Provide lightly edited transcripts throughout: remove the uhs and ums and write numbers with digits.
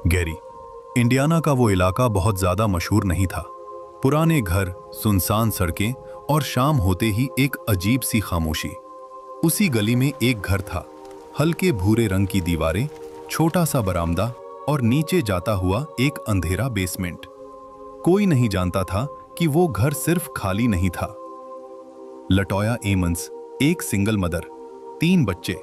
Gary, Indiana का वो इलाका बहुत ज्यादा मशहूर नहीं था। पुराने घर, सुनसान सड़कें और शाम होते ही एक अजीब सी खामोशी। उसी गली में एक घर था, हल्के भूरे रंग की दीवारें, छोटा सा बरामदा और नीचे जाता हुआ एक अंधेरा बेसमेंट। कोई नहीं जानता था कि वो घर सिर्फ खाली नहीं था। लटोया एमंस, एक सिंगल मदर, 3 बच्चे।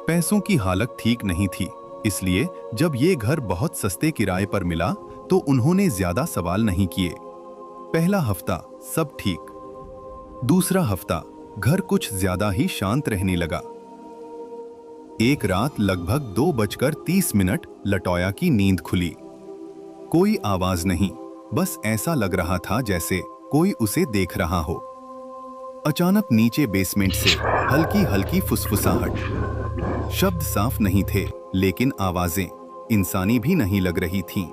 पैसों की हालत ठीक नहीं थी, इसलिए जब ये घर बहुत सस्ते किराए पर मिला तो उन्होंने ज्यादा सवाल नहीं किए। पहला हफ्ता सब ठीक। दूसरा हफ्ता घर कुछ ज्यादा ही शांत रहने लगा। एक रात लगभग 2:30 लटोया की नींद खुली। कोई आवाज नहीं, बस ऐसा लग रहा था जैसे कोई उसे देख रहा हो। अचानक नीचे बेसमेंट से हल्की हल्की फुसफुसाहट। शब्द साफ नहीं थे, लेकिन आवाजें इंसानी भी नहीं लग रही थीं।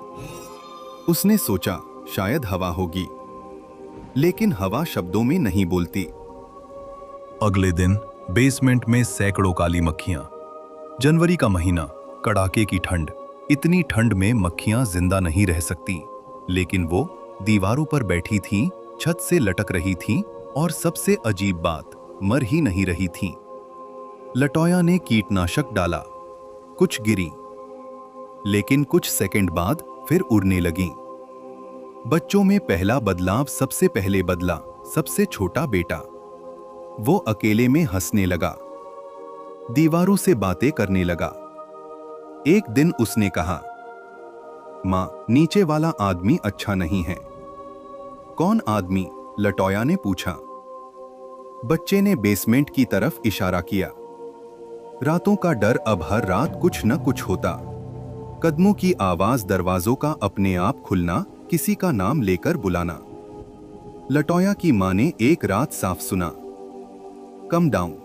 उसने सोचा शायद हवा होगी, लेकिन हवा शब्दों में नहीं बोलती। अगले दिन बेसमेंट में सैकड़ों काली मक्खियां। जनवरी का महीना, कड़ाके की ठंड। इतनी ठंड में मक्खियां जिंदा नहीं रह सकती, लेकिन वो दीवारों पर बैठी थीं, छत से लटक रही थीं और सबसे अजीब बात, मर ही नहीं रही थीं। लटोया ने कीटनाशक डाला, कुछ गिरी, लेकिन कुछ सेकंड बाद फिर उड़ने लगीं। बच्चों में पहला बदलाव सबसे पहले बदला, सबसे छोटा बेटा। वो अकेले में हंसने लगा, दीवारों से बातें करने लगा। एक दिन उसने कहा, मां, नीचे वाला आदमी अच्छा नहीं है। कौन आदमी? लटोया ने पूछा। बच्चे ने बेसमेंट की तरफ इशारा किया। रातों का डर, अब हर रात कुछ न कुछ होता। कदमों की आवाज, दरवाजों का अपने आप खुलना, किसी का नाम लेकर बुलाना। लटोया की मां ने एक रात साफ सुना, कम डाउन।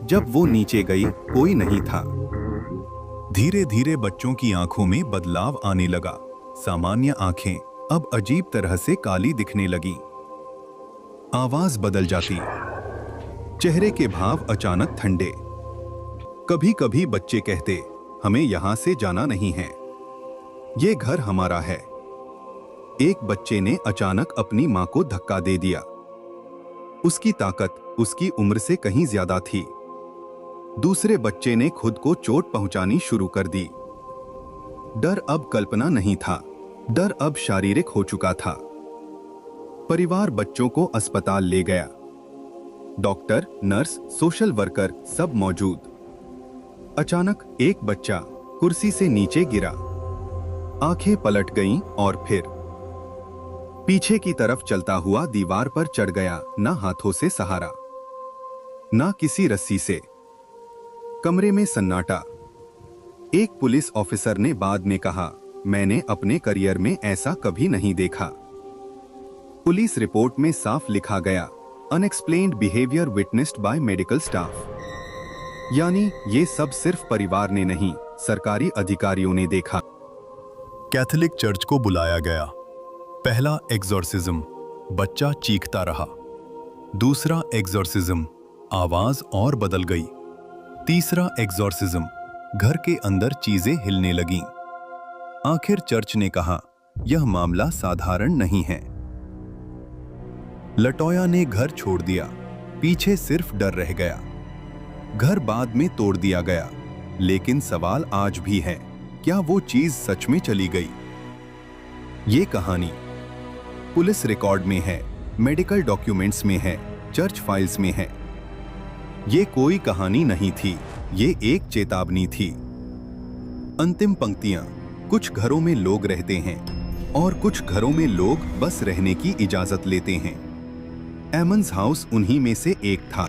जब वो नीचे गई, कोई नहीं था। धीरे धीरे बच्चों की आंखों में बदलाव आने लगा। सामान्य आंखें अब अजीब तरह से काली दिखने लगी। आवाज बदल जाती, चेहरे के भाव अचानक ठंडे। कभी कभी बच्चे कहते, हमें यहां से जाना नहीं है, ये घर हमारा है। एक बच्चे ने अचानक अपनी मां को धक्का दे दिया। उसकी ताकत उसकी उम्र से कहीं ज्यादा थी। दूसरे बच्चे ने खुद को चोट पहुंचानी शुरू कर दी। डर अब कल्पना नहीं था, डर अब शारीरिक हो चुका था। परिवार बच्चों को अस्पताल ले गया। डॉक्टर, नर्स, सोशल वर्कर सब मौजूद। अचानक एक बच्चा कुर्सी से नीचे गिरा। आंखें पलट गईं और फिर पीछे की तरफ चलता हुआ दीवार पर चढ़ गया। ना हाथों से सहारा, ना किसी रस्सी से। कमरे में सन्नाटा। एक पुलिस ऑफिसर ने बाद में कहा, मैंने अपने करियर में ऐसा कभी नहीं देखा। पुलिस रिपोर्ट में साफ लिखा गया, unexplained behaviour witnessed by medical staff. यानी ये सब सिर्फ परिवार ने नहीं, सरकारी अधिकारियों ने देखा। कैथोलिक चर्च को बुलाया गया। पहला एग्जॉर्सिज्म, बच्चा चीखता रहा। दूसरा एग्जॉर्सिज्म, आवाज और बदल गई। तीसरा एग्जॉर्सिज्म, घर के अंदर चीजें हिलने लगीं। आखिर चर्च ने कहा, यह मामला साधारण नहीं है। लटोया ने घर छोड़ दिया, पीछे सिर्फ डर रह गया। घर बाद में तोड़ दिया गया, लेकिन सवाल आज भी है, क्या वो चीज सच में चली गई? ये कहानी पुलिस रिकॉर्ड में है, मेडिकल डॉक्यूमेंट्स में है, चर्च फाइल्स में है। ये कोई कहानी नहीं थी, ये एक चेतावनी थी। अंतिम पंक्तियां, कुछ घरों में लोग रहते हैं और कुछ घरों में लोग बस रहने की इजाजत लेते हैं। एमंस हाउस उन्हीं में से एक था।